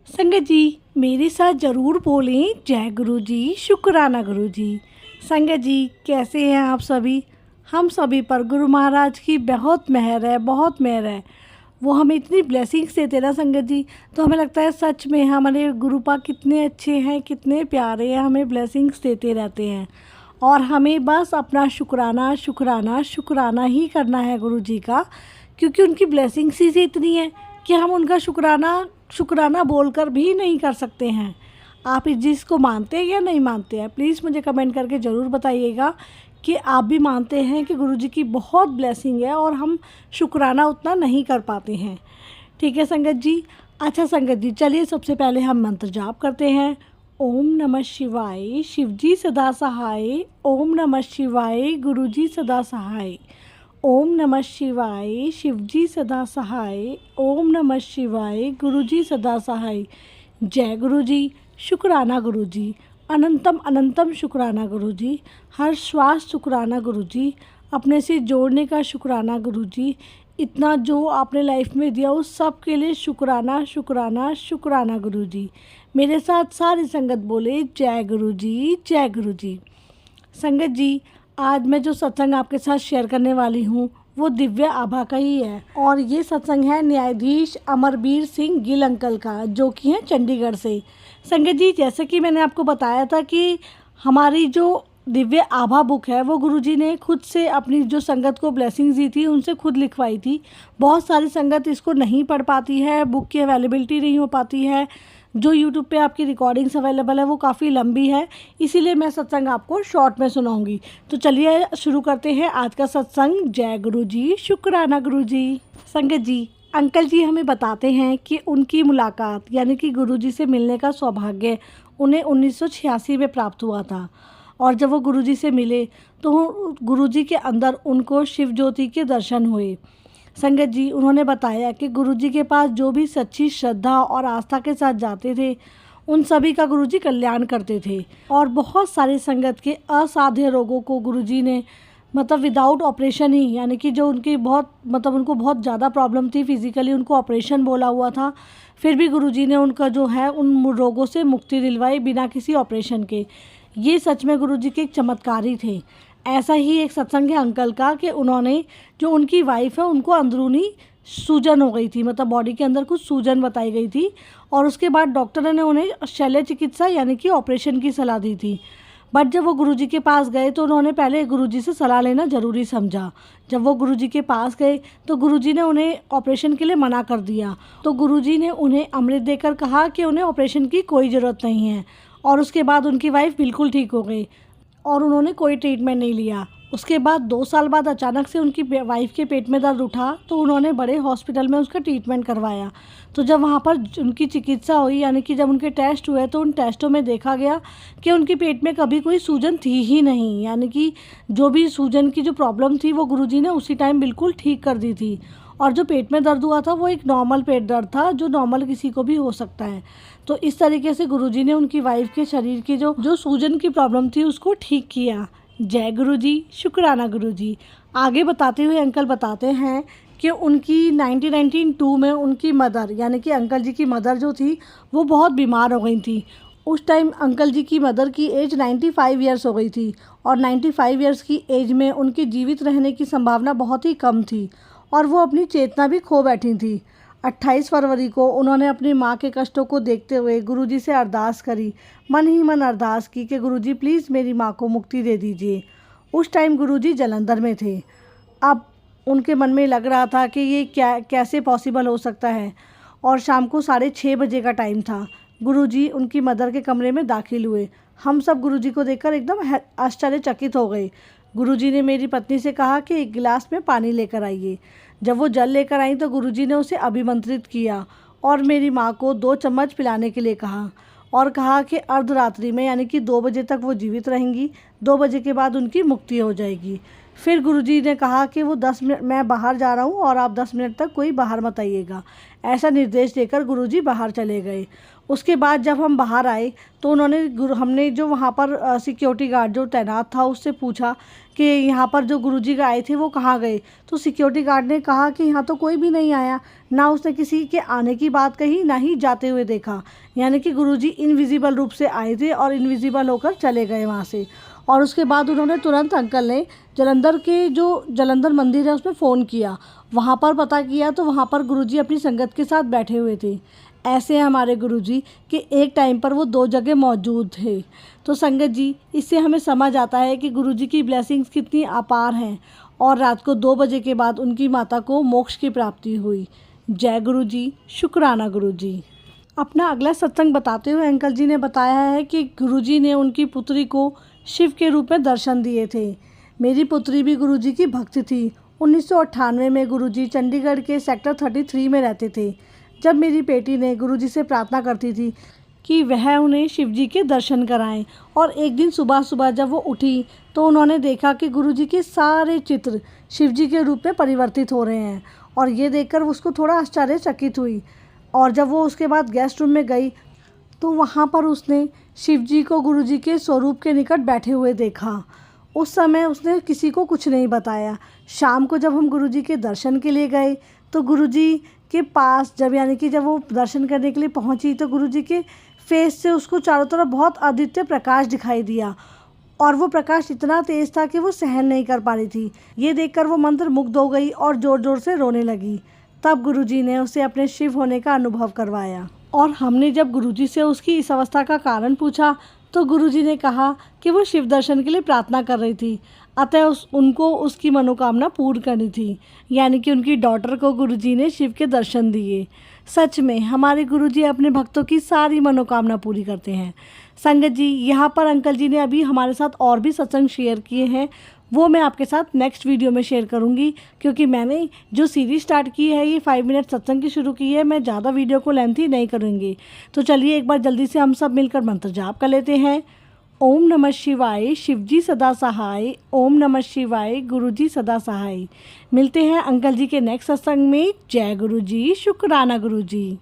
संगत जी, मेरे साथ ज़रूर बोलें जय गुरु जी, शुक्राना गुरु जी। संगत जी, कैसे हैं आप सभी? हम सभी पर गुरु महाराज की बहुत मेहर है, बहुत मेहर है। वो हमें इतनी ब्लेसिंग्स देते ना संगत जी, तो हमें लगता है सच में हमारे गुरुपा कितने अच्छे हैं, कितने प्यारे हैं, हमें ब्लेसिंग्स देते रहते हैं। और हमें बस अपना शुक्राना शुक्राना शुक्राना ही करना है गुरु जी का, क्योंकि उनकी ब्लेसिंग्स ही इतनी है कि हम उनका शुक्राना शुक्राना बोलकर भी नहीं कर सकते हैं। आप इस चीज़ को मानते हैं या नहीं मानते हैं? प्लीज़ मुझे कमेंट करके ज़रूर बताइएगा कि आप भी मानते हैं कि गुरुजी की बहुत ब्लेसिंग है और हम शुक्राना उतना नहीं कर पाते हैं। ठीक है संगत जी। अच्छा संगत जी, चलिए सबसे पहले हम मंत्र जाप करते हैं। ओम नमः शिवाय, शिवजी सदा सहाय। ओम नमः शिवाय, गुरुजी सदा सहाय। ओम नमः शिवाय, शिवजी सदा सहाय। ओम नमः शिवाय, गुरुजी सदा सहाय। जय गुरुजी, शुक्राना गुरुजी, अनंतम अनंतम शुक्राना गुरुजी, हर श्वास शुक्राना गुरुजी, अपने से जोड़ने का शुक्राना गुरुजी, इतना जो आपने लाइफ में दिया उस सब के लिए शुक्राना शुक्राना शुक्राना गुरुजी। मेरे साथ सारी संगत बोले जय गुरुजी, जय गुरुजी। संगत जी, आज मैं जो सत्संग आपके साथ शेयर करने वाली हूँ वो दिव्य आभा का ही है, और ये सत्संग है न्यायाधीश अमरबीर सिंह गिल अंकल का, जो कि हैं चंडीगढ़ से। संगत जी, जैसे कि मैंने आपको बताया था कि हमारी जो दिव्य आभा बुक है वो गुरुजी ने खुद से अपनी जो संगत को ब्लेसिंग्स दी थी उनसे खुद लिखवाई थी। बहुत सारी संगत इसको नहीं पढ़ पाती है, बुक की अवेलेबिलिटी नहीं हो पाती है, जो यूट्यूब पे आपकी रिकॉर्डिंग्स अवेलेबल है वो काफ़ी लंबी है, इसीलिए मैं सत्संग आपको शॉर्ट में सुनाऊंगी। तो चलिए शुरू करते हैं आज का सत्संग। जय गुरु जी, शुक्राना गुरु जी। संगत जी, अंकल जी हमें बताते हैं कि उनकी मुलाकात यानी कि गुरुजी से मिलने का सौभाग्य उन्हें 1986 में प्राप्त हुआ था। और जब वो गुरुजी से मिले तो गुरुजी के अंदर उनको शिव ज्योति के दर्शन हुए। संगत जी, उन्होंने बताया कि गुरुजी के पास जो भी सच्ची श्रद्धा और आस्था के साथ जाते थे उन सभी का गुरुजी कल्याण करते थे। और बहुत सारी संगत के असाध्य रोगों को गुरुजी ने विदाउट ऑपरेशन ही, यानी कि जो उनकी बहुत उनको बहुत ज़्यादा प्रॉब्लम थी फिज़िकली, उनको ऑपरेशन बोला हुआ था, फिर भी गुरुजी ने उनका जो है उन रोगों से मुक्ति दिलवाई बिना किसी ऑपरेशन के। ये सच में गुरुजी के एक चमत्कार ही थे। ऐसा ही एक सत्संग है अंकल का कि उन्होंने, जो उनकी वाइफ है उनको अंदरूनी सूजन हो गई थी, बॉडी के अंदर कुछ सूजन बताई गई थी, और उसके बाद डॉक्टर ने उन्हें शल्य चिकित्सा यानी कि ऑपरेशन की सलाह दी थी। बट जब वो गुरुजी के पास गए तो उन्होंने पहले गुरुजी से सलाह लेना ज़रूरी समझा। जब वो गुरुजी के पास गए तो गुरुजी ने उन्हें ऑपरेशन के लिए मना कर दिया। तो गुरुजी ने उन्हें अमृत देकर कहा कि उन्हें ऑपरेशन की कोई ज़रूरत नहीं है, और उसके बाद उनकी वाइफ बिल्कुल ठीक हो गई और उन्होंने कोई ट्रीटमेंट नहीं लिया। उसके बाद 2 साल बाद अचानक से उनकी वाइफ के पेट में दर्द उठा तो उन्होंने बड़े हॉस्पिटल में उसका ट्रीटमेंट करवाया। तो जब वहाँ पर उनकी चिकित्सा हुई, यानी कि जब उनके टेस्ट हुए, तो उन टेस्टों में देखा गया कि उनके पेट में कभी कोई सूजन थी ही नहीं, यानी कि जो भी सूजन की जो प्रॉब्लम थी वो गुरुजी ने उसी टाइम बिल्कुल ठीक कर दी थी। और जो पेट में दर्द हुआ था वो एक नॉर्मल पेट दर्द था, जो नॉर्मल किसी को भी हो सकता है। तो इस तरीके से गुरुजी ने उनकी वाइफ के शरीर की जो सूजन की प्रॉब्लम थी उसको ठीक किया। जय गुरु जी, शुक्राना गुरु जी। आगे बताते हुए अंकल बताते हैं कि उनकी 1992 में उनकी मदर, यानी कि अंकल जी की मदर जो थी वो बहुत बीमार हो गई थी। उस टाइम अंकल जी की मदर की एज 95 ईयर्स हो गई थी, और 95 ईयर्स की एज में उनकी जीवित रहने की संभावना बहुत ही कम थी, और वो अपनी चेतना भी खो बैठी थी। 28 फरवरी को उन्होंने अपनी माँ के कष्टों को देखते हुए गुरुजी से अरदास करी, मन ही मन अरदास की कि गुरुजी प्लीज़ मेरी माँ को मुक्ति दे दीजिए। उस टाइम गुरुजी जलंधर में थे। अब उनके मन में लग रहा था कि ये कैसे पॉसिबल हो सकता है, और शाम को 6:30 बजे का टाइम था। गुरुजी उनकी मदर के कमरे में दाखिल हुए। हम सब गुरुजी को देखकर एकदम आश्चर्यचकित हो गए। गुरुजी ने मेरी पत्नी से कहा कि एक गिलास में पानी लेकर आइए। जब वो जल लेकर आई तो गुरुजी ने उसे अभिमंत्रित किया और मेरी माँ को 2 चम्मच पिलाने के लिए कहा, और कहा कि अर्धरात्रि में यानी कि 2 बजे तक वो जीवित रहेंगी, 2 बजे के बाद उनकी मुक्ति हो जाएगी। फिर गुरुजी ने कहा कि वो 10 मिनट, मैं बाहर जा रहा हूँ और आप 10 मिनट तक कोई बाहर मत आइएगा। ऐसा निर्देश देकर गुरुजी बाहर चले गए। उसके बाद जब हम बाहर आए तो हमने जो वहाँ पर सिक्योरिटी गार्ड जो तैनात था उससे पूछा कि यहाँ पर जो गुरुजी आए थे वो कहाँ गए। तो सिक्योरिटी गार्ड ने कहा कि यहाँ तो कोई भी नहीं आया, ना उसने किसी के आने की बात कही, ना ही जाते हुए देखा। यानी कि गुरुजी इनविजिबल रूप से आए थे और इनविजिबल होकर चले गए वहाँ से। और उसके बाद उन्होंने तुरंत अंकल ने जलंधर के जो जलंधर मंदिर है उसमें फ़ोन किया, वहाँ पर पता किया तो वहाँ पर गुरुजी अपनी संगत के साथ बैठे हुए थे। ऐसे हमारे गुरुजी कि एक टाइम पर वो 2 जगह मौजूद थे। तो संगत जी, इससे हमें समझ आता है कि गुरुजी की ब्लेसिंग्स कितनी अपार हैं। और रात को 2 बजे के बाद उनकी माता को मोक्ष की प्राप्ति हुई। जय गुरुजी, शुक्राना गुरुजी। अपना अगला सत्संग बताते हुए अंकल जी ने बताया है कि गुरुजी ने उनकी पुत्री को शिव के रूप में दर्शन दिए थे। मेरी पुत्री भी गुरुजी की भक्त थी। 1998 में गुरुजी चंडीगढ़ के सेक्टर 33 में रहते थे। जब मेरी बेटी ने गुरुजी से प्रार्थना करती थी कि वह उन्हें शिवजी के दर्शन कराएं, और एक दिन सुबह सुबह जब वो उठी तो उन्होंने देखा कि गुरुजी के सारे चित्र शिवजी के रूप में परिवर्तित हो रहे हैं। और ये देखकर उसको थोड़ा आश्चर्यचकित हुई। और जब वो उसके बाद गेस्ट रूम में गई तो वहाँ पर उसने शिवजी को गुरुजी के स्वरूप के निकट बैठे हुए देखा। उस समय उसने किसी को कुछ नहीं बताया। शाम को जब हम गुरुजी के दर्शन के लिए गए तो गुरुजी के पास जब वो दर्शन करने के लिए पहुंची तो गुरुजी के फेस से उसको चारों तरफ बहुत अद्वितीय प्रकाश दिखाई दिया। और वो प्रकाश इतना तेज़ था कि वो सहन नहीं कर पा रही थी। ये देखकर वो मंत्रमुग्ध हो गई और ज़ोर ज़ोर से रोने लगी। तब गुरुजी ने उसे अपने शिव होने का अनुभव करवाया। और हमने जब गुरुजी से उसकी इस अवस्था का कारण पूछा तो गुरुजी ने कहा कि वो शिव दर्शन के लिए प्रार्थना कर रही थी, अतः उनको उसकी मनोकामना पूर्ण करनी थी। यानी कि उनकी डॉटर को गुरुजी ने शिव के दर्शन दिए। सच में हमारे गुरुजी अपने भक्तों की सारी मनोकामना पूरी करते हैं। संगत जी, यहाँ पर अंकल जी ने अभी हमारे साथ और भी सत्संग शेयर किए हैं, वो मैं आपके साथ नेक्स्ट वीडियो में शेयर करूँगी। क्योंकि मैंने जो सीरीज़ स्टार्ट की है ये 5 मिनट सत्संग की शुरू की है, मैं ज़्यादा वीडियो को लेंथी नहीं करूँगी। तो चलिए एक बार जल्दी से हम सब मिलकर मंत्र जाप कर लेते हैं। ओम नमः शिवाय, शिवजी सदा सहाय। ओम नमः शिवाय, गुरुजी सदा सहाय। मिलते हैं अंकल जी के नेक्स्ट सत्संग में। जय गुरुजी, शुक्राना गुरुजी।